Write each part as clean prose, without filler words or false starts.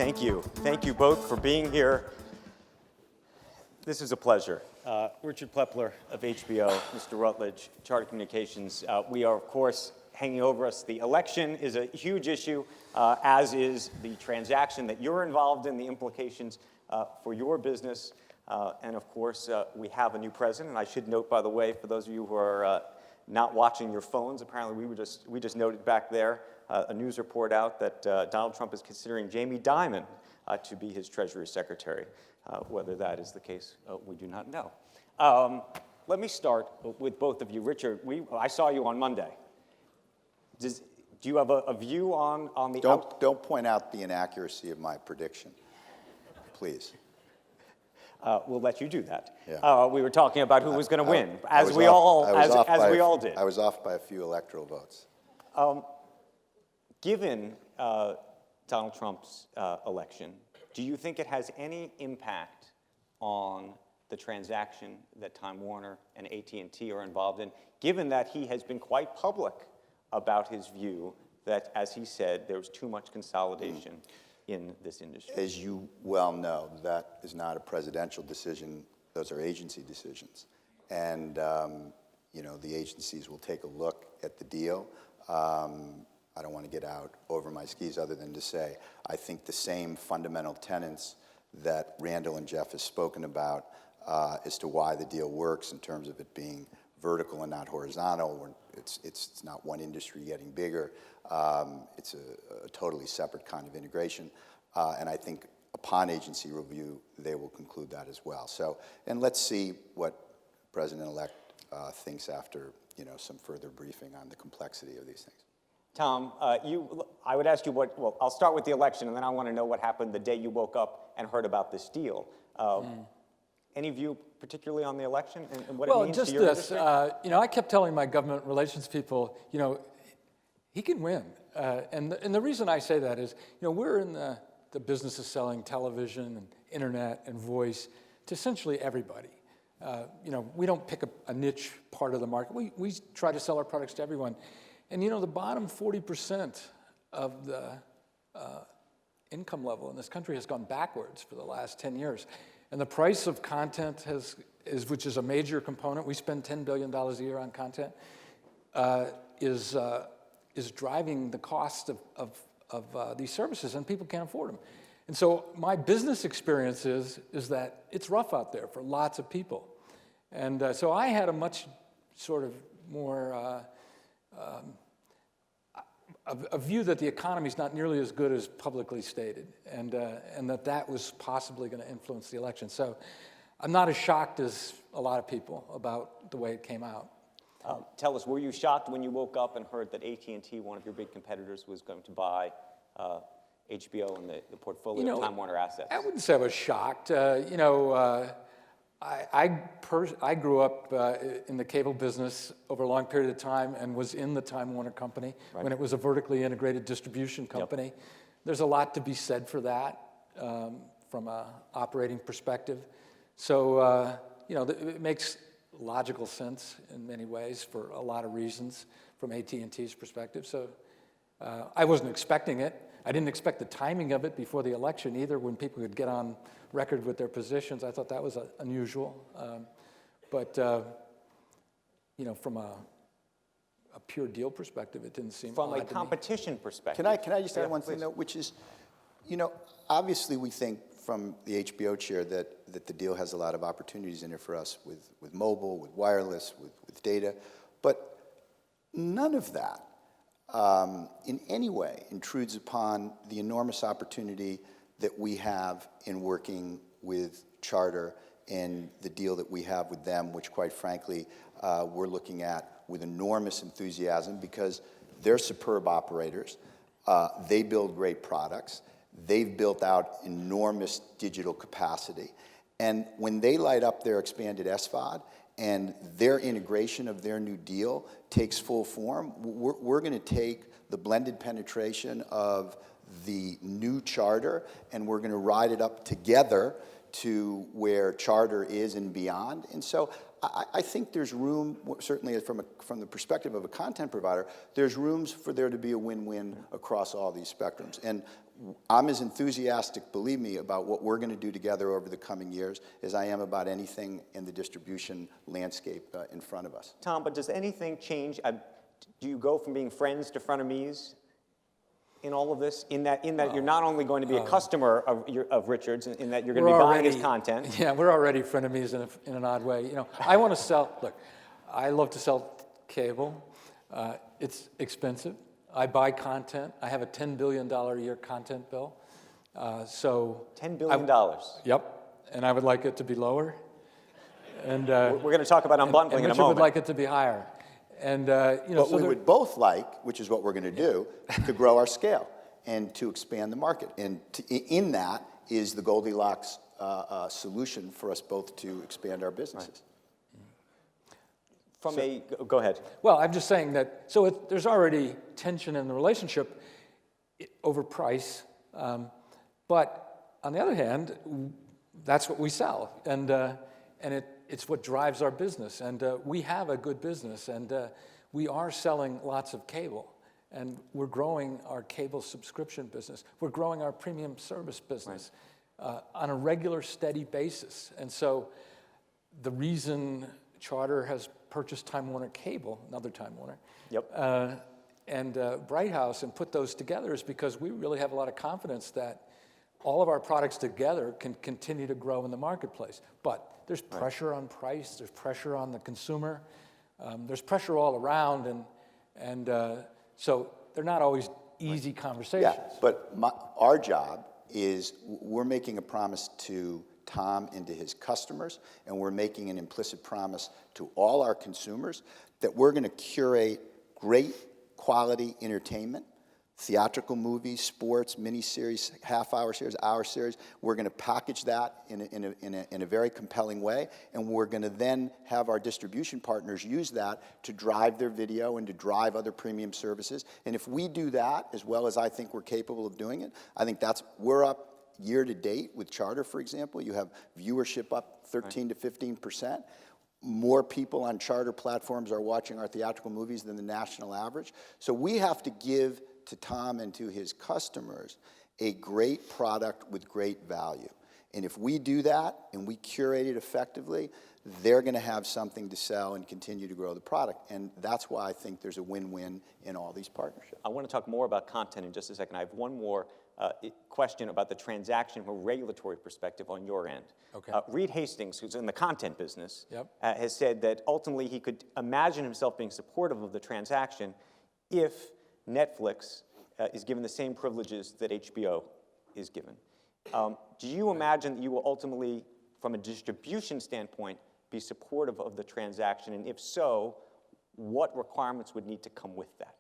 Thank you. Thank you both for being here. This is a pleasure. Richard Plepler of HBO, Mr. Rutledge, Charter Communications. We are, of course, hanging over us. The election is a huge issue, as is the transaction that you're involved in, the implications for your business. And of course, we have a new president. And I should note, by the way, for those of you who are not watching your phones, apparently we just noted back there a news report out that Donald Trump is considering Jamie Dimon to be his Treasury Secretary. Whether that is the case, we do not know. Let me start with both of you. Richard, I saw you on Monday. Do you have a view on the... Don't point out the inaccuracy of my prediction, please. We'll let you do that. Yeah. We were talking about who was going to win, as we all did. I was off by a few electoral votes. Given Donald Trump's election, do you think it has any impact on the transaction that Time Warner and AT&T are involved in, given that he has been quite public about his view that, as he said, there's too much consolidation in this industry? As you well know, that is not a presidential decision. Those are agency decisions. And, the agencies will take a look at the deal. I don't want to get out over my skis other than to say I think the same fundamental tenets that Randall and Jeff have spoken about as to why the deal works in terms of it being vertical and not horizontal. It's not one industry getting bigger. It's a totally separate kind of integration. And I think upon agency review, they will conclude that as well. So, and let's see what President-elect thinks after some further briefing on the complexity of these things. Tom, I would ask you well, I'll start with the election, and then I want to know what happened the day you woke up and heard about this deal. Any view particularly on the election and what it means to your industry? I kept telling my government relations people, he can win. And the reason I say that is, we're in the business of selling television and internet and voice to essentially everybody. We don't pick a niche part of the market. We try to sell our products to everyone. And the bottom 40% of the income level in this country has gone backwards for the last 10 years. And the price of content which is a major component, we spend $10 billion a year on content, is driving the cost of these services, and people can't afford them. And so my business experience is that it's rough out there for lots of people. And so I had a much sort of more... a view that the economy is not nearly as good as publicly stated, and that was possibly going to influence the election. So I'm not as shocked as a lot of people about the way it came out. Tell us, were you shocked when you woke up and heard that AT&T, one of your big competitors, was going to buy HBO and the portfolio of Time Warner assets? I wouldn't say I was shocked. I grew up in the cable business over a long period of time and was in the Time Warner company when it was a vertically integrated distribution company. Yep. There's a lot to be said for that from an operating perspective. So, it makes logical sense in many ways for a lot of reasons from AT&T's perspective. So I wasn't expecting it. I didn't expect the timing of it before the election either, when people could get on record with their positions. I thought that was unusual. But from a pure deal perspective, it didn't seem from a competition perspective. Can I just add one thing, though, which is, obviously we think from the HBO chair that the deal has a lot of opportunities in it for us with mobile, with wireless, with data, but none of that in any way intrudes upon the enormous opportunity that we have in working with Charter and the deal that we have with them, which quite frankly, we're looking at with enormous enthusiasm because they're superb operators. They build great products. They've built out enormous digital capacity. And when they light up their expanded SVOD and their integration of their new deal takes full form, we're going to take the blended penetration of the new Charter, and we're going to ride it up together to where Charter is and beyond. And so I think there's room, certainly from the perspective of a content provider, there's rooms for there to be a win-win across all these spectrums. And I'm as enthusiastic, believe me, about what we're going to do together over the coming years as I am about anything in the distribution landscape in front of us. Tom, but does anything change? Do you go from being friends to frenemies in all of this? In that you're not only going to be a customer of Richard's, in that you're going to be buying his content. Yeah, we're already frenemies in an odd way. I want to sell. Look, I love to sell cable. It's expensive. I buy content. I have a $10 billion a year content bill. So $10 billion. Yep, and I would like it to be lower. And we're going to talk about unbundling in a Richard moment. would like it to be higher. And But we would both like, which is what we're going to do, to grow our scale and to expand the market. And in that is the Goldilocks solution for us both to expand our businesses. Right. Go ahead. Well, I'm just saying that, there's already tension in the relationship over price, but on the other hand, that's what we sell, and it's what drives our business, and we have a good business, and we are selling lots of cable, and we're growing our cable subscription business. We're growing our premium service business on a regular, steady basis, and so the reason Charter has purchased Time Warner Cable, another Time Warner, and Bright House, and put those together is because we really have a lot of confidence that all of our products together can continue to grow in the marketplace. But there's pressure on price, there's pressure on the consumer, there's pressure all around, and so they're not always easy conversations. Yeah, but our job is we're making a promise to Tom and to his customers, and we're making an implicit promise to all our consumers that we're going to curate great quality entertainment, theatrical movies, sports, miniseries, half-hour series, hour series. We're going to package that in a very compelling way, and we're going to then have our distribution partners use that to drive their video and to drive other premium services. And if we do that as well as I think we're capable of doing it, I think we're up year to date with Charter, for example. You have viewership up 13 to 15%. More people on Charter platforms are watching our theatrical movies than the national average. So we have to give to Tom and to his customers a great product with great value. And if we do that and we curate it effectively, they're going to have something to sell and continue to grow the product. And that's why I think there's a win-win in all these partnerships. I want to talk more about content in just a second. I have one more question about the transaction from a regulatory perspective on your end. Okay. Reed Hastings, who's in the content business, Yep. Has said that ultimately he could imagine himself being supportive of the transaction if Netflix is given the same privileges that HBO is given. Do you imagine that you will ultimately, from a distribution standpoint, be supportive of the transaction? And if so, what requirements would need to come with that?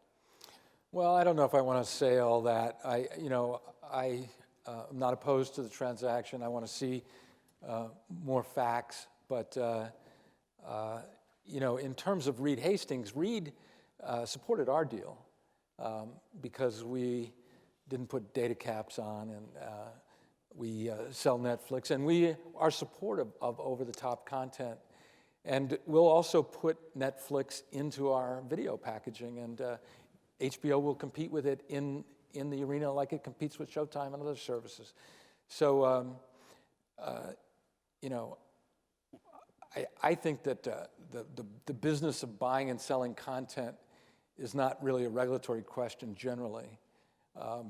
Well, I don't know if I want to say all that. I'm not opposed to the transaction. I want to see more facts. But, in terms of Reed Hastings, Reed supported our deal because we didn't put data caps on, and we sell Netflix. And we are supportive of over-the-top content. And we'll also put Netflix into our video packaging, and HBO will compete with it in the arena like it competes with Showtime and other services. So, I think that the business of buying and selling content is not really a regulatory question generally,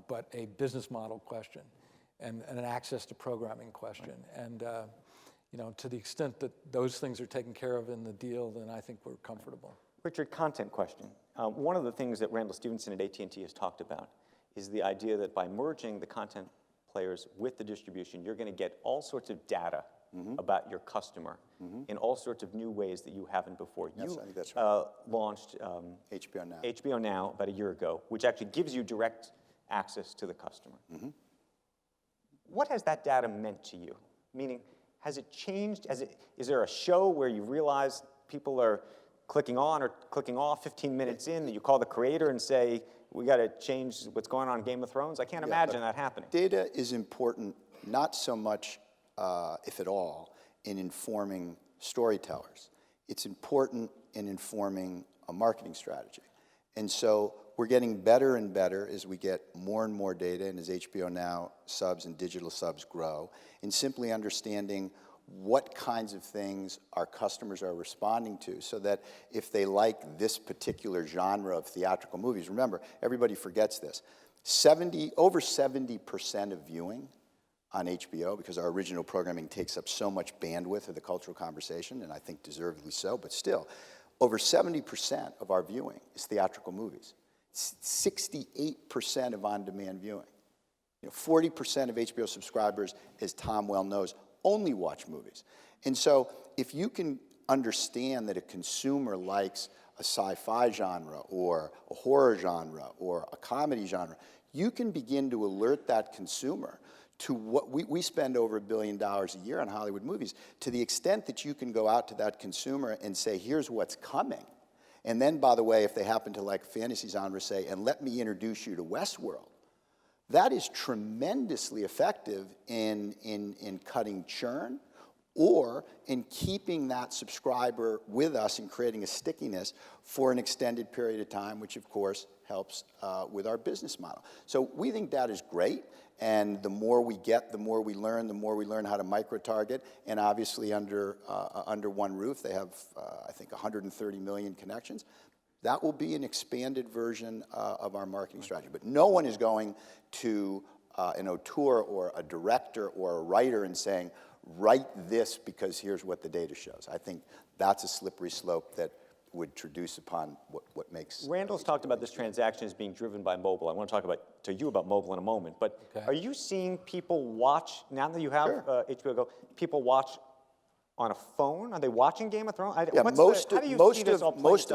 but a business model question and an access to programming question. And, to the extent that those things are taken care of in the deal, then I think we're comfortable. Richard, content question. One of the things that Randall Stevenson at AT&T has talked about is the idea that by merging the content players with the distribution, you're going to get all sorts of data about your customer in all sorts of new ways that you haven't before. Yes, You I think that's right. launched HBO Now. HBO Now about a year ago, which actually gives you direct access to the customer. What has that data meant to you? Meaning, has it changed? Is there a show where you realize people are clicking on or clicking off 15 minutes in, that you call the creator and say, we got to change what's going on in Game of Thrones? I can't imagine that happening. Data is important, not so much, if at all, in informing storytellers. It's important in informing a marketing strategy. And so we're getting better and better as we get more and more data and as HBO Now subs and digital subs grow in simply understanding what kinds of things our customers are responding to, so that if they like this particular genre of theatrical movies, remember, everybody forgets this, over 70% of viewing on HBO, because our original programming takes up so much bandwidth of the cultural conversation, and I think deservedly so, but still, over 70% of our viewing is theatrical movies. 68% of on-demand viewing. 40% of HBO subscribers, as Tom well knows, only watch movies. And so if you can understand that a consumer likes a sci-fi genre or a horror genre or a comedy genre, you can begin to alert that consumer to what we spend over $1 billion a year on Hollywood movies, to the extent that you can go out to that consumer and say, here's what's coming. And then, by the way, if they happen to like fantasy genre, say, and let me introduce you to Westworld. That is tremendously effective in cutting churn or in keeping that subscriber with us and creating a stickiness for an extended period of time, which of course helps with our business model. So we think that is great, and the more we get, the more we learn how to micro-target, and obviously under one roof, they have, I think, 130 million connections. That will be an expanded version of our marketing strategy. But no one is going to an auteur or a director or a writer and saying, write this because here's what the data shows. I think that's a slippery slope that would traduce upon what makes... Randall's talked about this transaction as being driven by mobile. I want to talk to you about mobile in a moment. But Are you seeing people watch, now that you have HBO Go, people watch on a phone? Are they watching Game of Thrones? Yeah, most of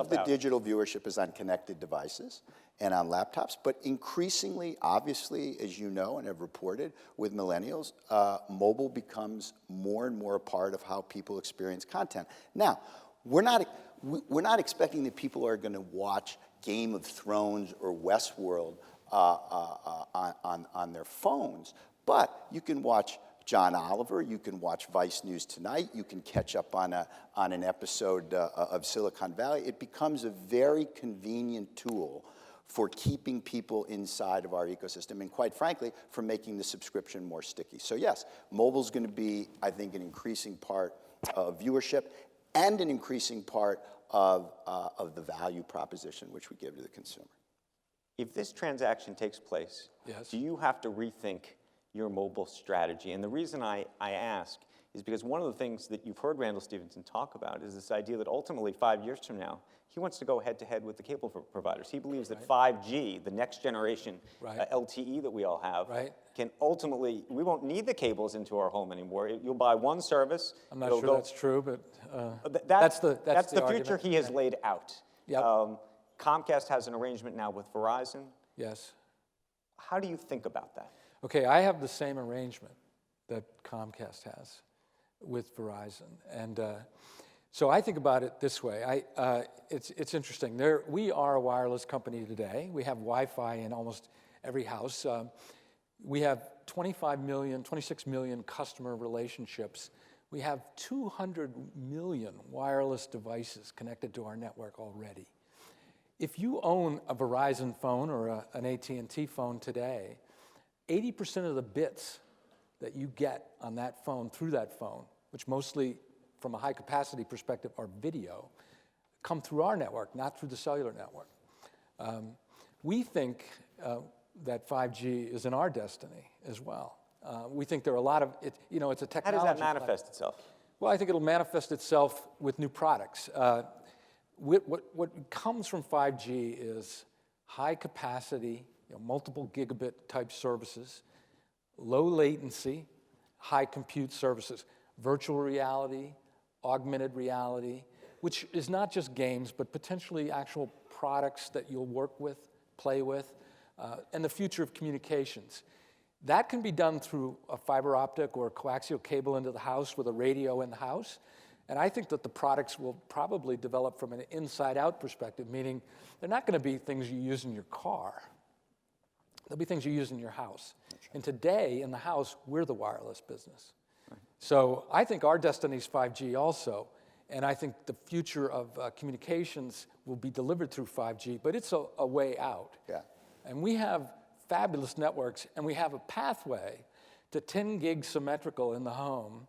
the out? digital viewership is on connected devices and on laptops, but increasingly, obviously, as you know and have reported, with millennials, mobile becomes more and more a part of how people experience content. Now, we're not expecting that people are going to watch Game of Thrones or Westworld on their phones, but you can watch John Oliver, you can watch Vice News Tonight, you can catch up on an episode of Silicon Valley. It becomes a very convenient tool for keeping people inside of our ecosystem and, quite frankly, for making the subscription more sticky. So yes, mobile's going to be, I think, an increasing part of viewership and an increasing part of the value proposition which we give to the consumer. If this transaction takes place, do you have to rethink your mobile strategy? And the reason I ask is because one of the things that you've heard Randall Stephenson talk about is this idea that ultimately 5 years from now, he wants to go head-to-head with the cable providers. He believes that 5G, the next generation LTE that we all have, can ultimately, we won't need the cables into our home anymore. You'll buy one service. I'm not sure that's true, but that's the future he has laid out. Comcast has an arrangement now with Verizon. Yes. How do you think about that? Okay, I have the same arrangement that Comcast has with Verizon. And so I think about it this way. It's interesting. We are a wireless company today. We have Wi-Fi in almost every house. We have 26 million customer relationships. We have 200 million wireless devices connected to our network already. If you own a Verizon phone or an AT&T phone today, 80% of the bits that you get on that phone, through that phone, which mostly from a high capacity perspective are video, come through our network, not through the cellular network. We think that 5G is in our destiny as well. We think there are a lot of, it's a technology. How does that manifest itself? Well, I think it'll manifest itself with new products. What comes from 5G is high capacity, multiple gigabit type services, low latency, high compute services, virtual reality, augmented reality, which is not just games, but potentially actual products that you'll work with, play with, and the future of communications. That can be done through a fiber optic or a coaxial cable into the house with a radio in the house. And I think that the products will probably develop from an inside-out perspective, meaning they're not going to be things you use in your car. They'll be things you use in your house. And today, in the house, we're the wireless business. So I think our destiny is 5G also. And I think the future of communications will be delivered through 5G, but it's a way out. Yeah. And we have fabulous networks, and we have a pathway to 10 gig symmetrical in the home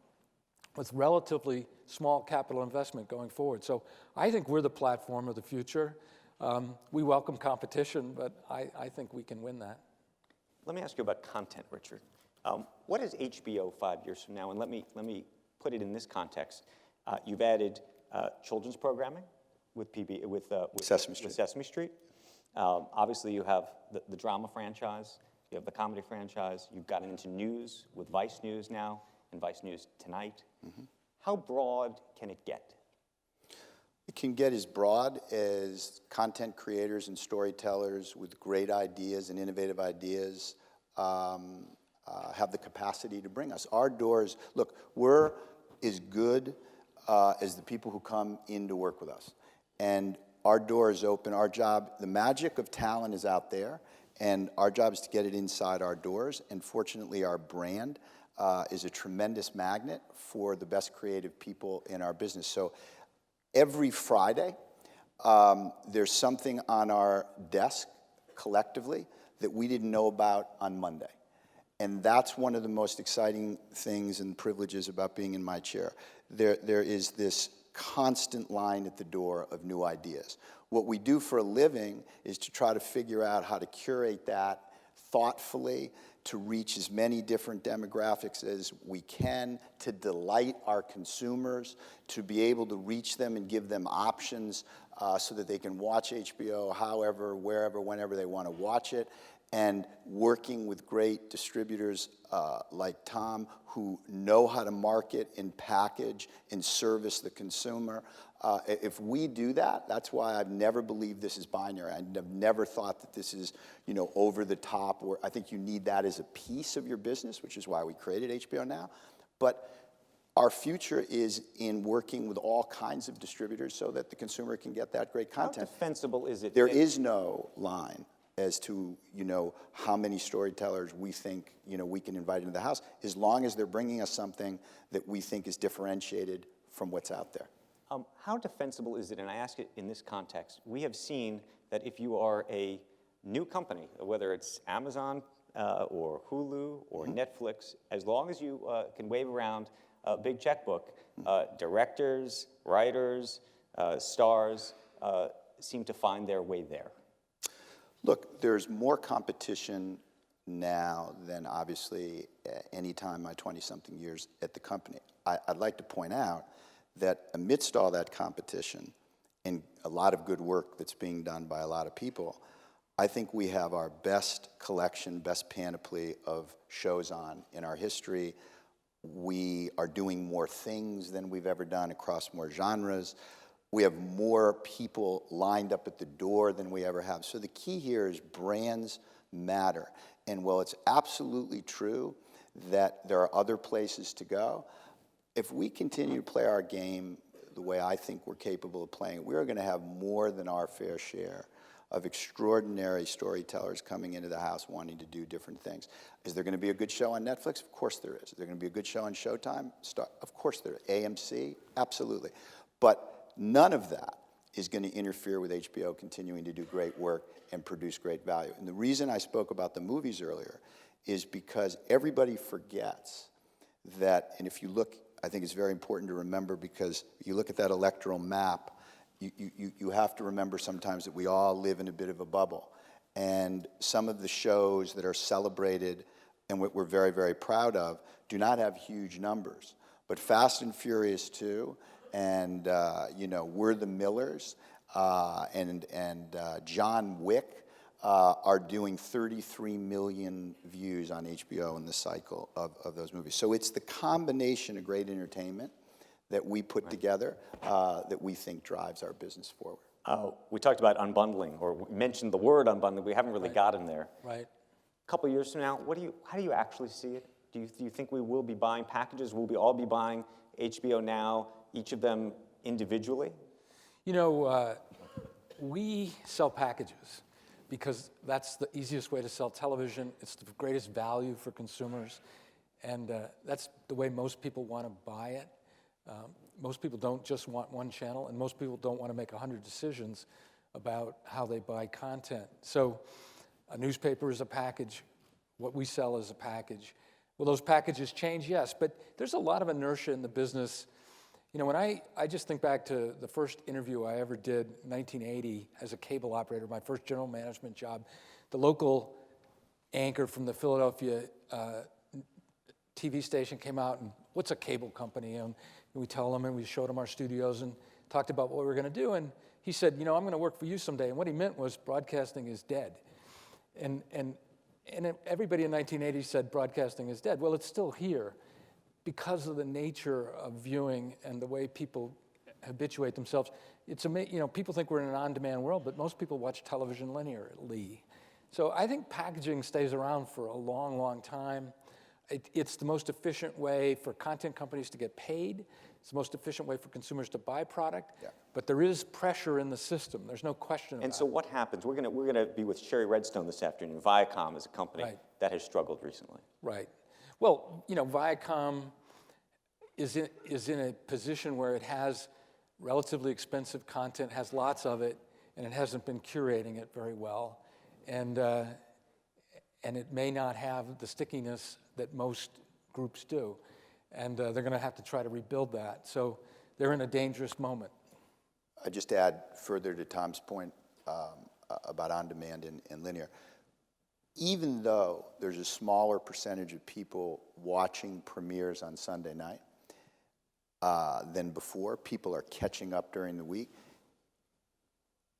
with relatively small capital investment going forward. So I think we're the platform of the future. We welcome competition, but I think we can win that. Let me ask you about content, Richard. What is HBO 5 years from now? And let me put it in this context. You've added children's programming with Sesame Street. With Sesame Street. Obviously, you have the drama franchise. You have the comedy franchise. You've gotten into news with Vice News now and Vice News Tonight. Mm-hmm. How broad can it get? It can get as broad as content creators and storytellers with great ideas and innovative ideas have the capacity to bring us. Our doors, look, we're as good as the people who come in to work with us. And our door is open. Our job, the magic of talent is out there, and our job is to get it inside our doors. And fortunately, our brand is a tremendous magnet for the best creative people in our business. So every Friday, there's something on our desk collectively that we didn't know about on Monday. And that's one of the most exciting things and privileges about being in my chair. There is this constant line at the door of new ideas. What we do for a living is to try to figure out how to curate that thoughtfully, to reach as many different demographics as we can, to delight our consumers, to be able to reach them and give them options so that they can watch HBO however, wherever, whenever they want to watch it. And working with great distributors like Tom, who know how to market and package and service the consumer. If we do that, that's why I've never believed this is binary. I've never thought that this is, over the top. Or I think you need that as a piece of your business, which is why we created HBO Now. But our future is in working with all kinds of distributors so that the consumer can get that great content. How defensible is it? There is no line as to, how many storytellers we think, we can invite into the house, as long as they're bringing us something that we think is differentiated from what's out there. How defensible is it, and I ask it in this context, we have seen that if you are a new company, whether it's Amazon or Hulu or Netflix, as long as you can wave around a big checkbook, directors, writers, stars seem to find their way there. Look, there's more competition now than obviously any time in my 20-something years at the company. I'd like to point out that amidst all that competition and a lot of good work that's being done by a lot of people, I think we have our best collection, best panoply of shows on in our history. We are doing more things than we've ever done across more genres. We have more people lined up at the door than we ever have. So the key here is brands matter. And while it's absolutely true that there are other places to go, if we continue to play our game the way I think we're capable of playing it, we are going to have more than our fair share of extraordinary storytellers coming into the house wanting to do different things. Is there going to be a good show on Netflix? Of course there is. Is there going to be a good show on Showtime? Of course there is. AMC? Absolutely. But none of that is going to interfere with HBO continuing to do great work and produce great value. And the reason I spoke about the movies earlier is because everybody forgets that, and if you look, I think it's very important to remember, because you look at that electoral map, you have to remember sometimes that we all live in a bit of a bubble. And some of the shows that are celebrated and what we're very, very proud of do not have huge numbers. But Fast and Furious 2 and, We're the Millers and John Wick are doing 33 million views on HBO in the cycle of those movies. So it's the combination of great entertainment that we put together that we think drives our business forward. We talked about unbundling, or we mentioned the word unbundling. We haven't really gotten there. Right. A couple of years from now, how do you actually see it? Do you think we will be buying packages? Will we all be buying HBO Now, each of them individually? We sell packages because that's the easiest way to sell television. It's the greatest value for consumers, and that's the way most people want to buy it. most people don't just want one channel, and most people don't want to make 100 decisions about how they buy content. So a newspaper is a package. What we sell is a package. Will those packages change? Yes, but there's a lot of inertia in the business. You know, when I just think back to the first interview I ever did in 1980 as a cable operator, my first general management job, the local anchor from the Philadelphia TV station came out and, what's a cable company? And we tell them, and we showed him our studios and talked about what we were going to do. And he said, you know, I'm going to work for you someday. And what he meant was broadcasting is dead. And everybody in 1980 said broadcasting is dead. Well, it's still here because of the nature of viewing and the way people habituate themselves. It's amazing, you know, people think we're in an on-demand world, but most people watch television linearly. So I think packaging stays around for a long, long time. It's the most efficient way for content companies to get paid. It's the most efficient way for consumers to buy product. Yeah. But there is pressure in the system. There's no question about it. And so what happens? We're gonna be with Sherry Redstone this afternoon. Viacom is a company that has struggled recently. Right. Well, you know, Viacom is in a position where it has relatively expensive content, has lots of it, and it hasn't been curating it very well. And it may not have the stickiness that most groups do. And they're going to have to try to rebuild that. So they're in a dangerous moment. I just add further to Tom's point about on-demand and linear. Even though there's a smaller percentage of people watching premieres on Sunday night than before, people are catching up during the week.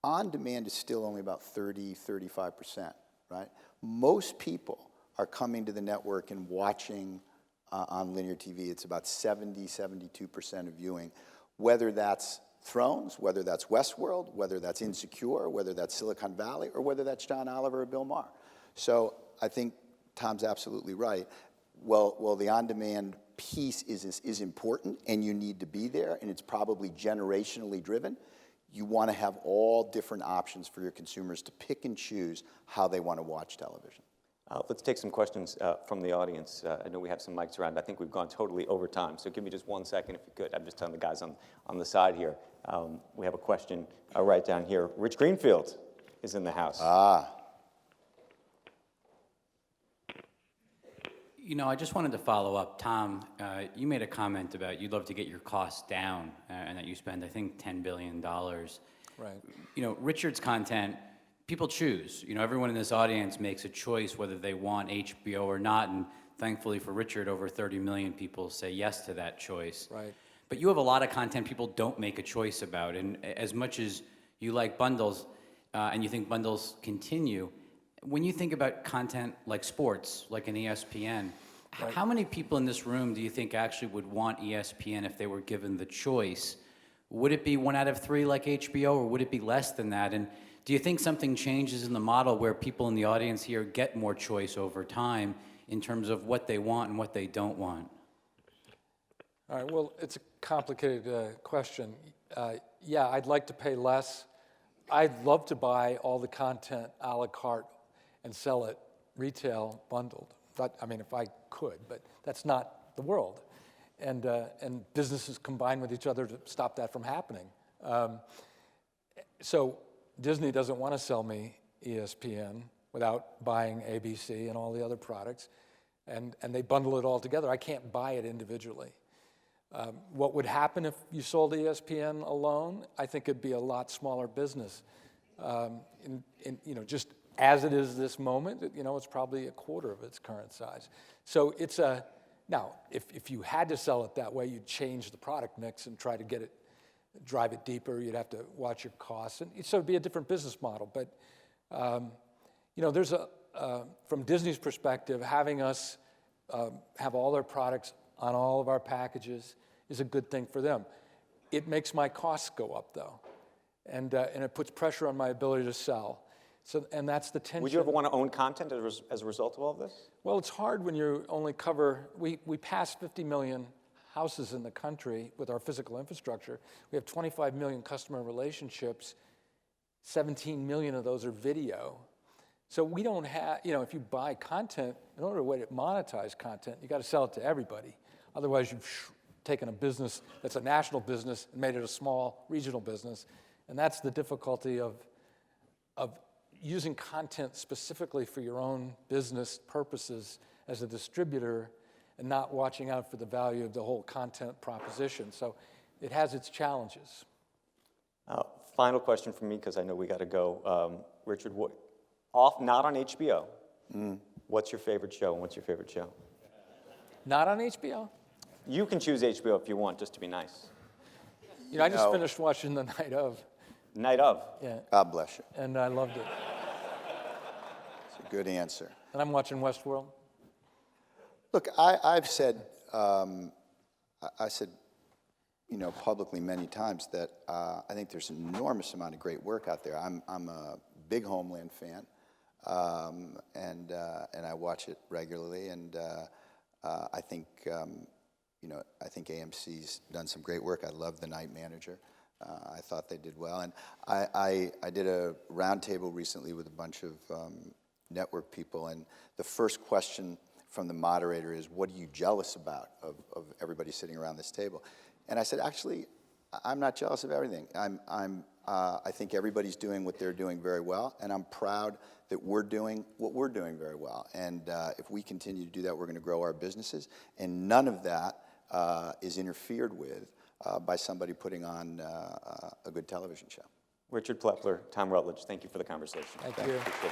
On-demand is still only about 35%, right? Most people are coming to the network and watching on linear TV. It's about 72% of viewing, whether that's Thrones, whether that's Westworld, whether that's Insecure, whether that's Silicon Valley, or whether that's John Oliver or Bill Maher. So I think Tom's absolutely right. Well, the on-demand piece is important, and you need to be there, and it's probably generationally driven. You want to have all different options for your consumers to pick and choose how they want to watch television. Let's take some questions from the audience. I know we have some mics around. I think we've gone totally over time, so give me just 1 second if you could. I'm just telling the guys on the side here. We have a question right down here. Rich Greenfield is in the house. You know, I just wanted to follow up. Tom, you made a comment about you'd love to get your costs down and that you spend, I think, $10 billion. Right. You know, Richard's content, people choose. You know, everyone in this audience makes a choice whether they want HBO or not, and thankfully for Richard, over 30 million people say yes to that choice. Right. But you have a lot of content people don't make a choice about, and as much as you like bundles and you think bundles continue, when you think about content like sports, like an ESPN, right, how many people in this room do you think actually would want ESPN if they were given the choice? Would it be 1 out of 3 like HBO, or would it be less than that? And do you think something changes in the model where people in the audience here get more choice over time in terms of what they want and what they don't want? All right, well, it's a complicated question. Yeah, I'd like to pay less. I'd love to buy all the content a la carte and sell it retail bundled. I mean, if I could, but that's not the world. And businesses combine with each other to stop that from happening. So Disney doesn't want to sell me ESPN without buying ABC and all the other products, and they bundle it all together. I can't buy it individually. What would happen if you sold ESPN alone? I think it'd be a lot smaller business. You know, just as it is this moment, you know, it's probably a quarter of its current size. So it's a, now, if you had to sell it that way, you'd change the product mix and try to get it, drive it deeper. You'd have to watch your costs. And so it'd be a different business model. But, you know, there's from Disney's perspective, having us have all their products on all of our packages is a good thing for them. It makes my costs go up, though. And it puts pressure on my ability to sell. So, and that's the tension. Would you ever want to own content as a result of all of this? Well, it's hard when you only cover, we pass 50 million houses in the country with our physical infrastructure. We have 25 million customer relationships. 17 million of those are video. So we don't have, you know, if you buy content, in order to monetize content, you got to sell it to everybody. Otherwise, you've taken a business that's a national business and made it a small regional business. And that's the difficulty of using content specifically for your own business purposes as a distributor and not watching out for the value of the whole content proposition. So it has its challenges. Final question from me, because I know we got to go. Richard, not on HBO. What's your favorite show, and what's your favorite show? Not on HBO? You can choose HBO if you want, just to be nice. You know, I just finished watching The Night Of. Night of. Yeah, God bless you. and I loved it. It's a good answer. And I'm watching Westworld. Look, I've said, I said, you know, publicly many times that I think there's an enormous amount of great work out there. I'm a big Homeland fan, and I watch it regularly. And I think, you know, I think AMC's done some great work. I love The Night Manager. I thought they did well. And I did a roundtable recently with a bunch of network people, and the first question from the moderator is, what are you jealous about of everybody sitting around this table? And I said, actually, I'm not jealous of everything. I think everybody's doing what they're doing very well, and I'm proud that we're doing what we're doing very well. And if we continue to do that, we're going to grow our businesses, and none of that is interfered with by somebody putting on a good television show. Richard Plepler, Tom Rutledge, thank you for the conversation. Thank you. Appreciate it.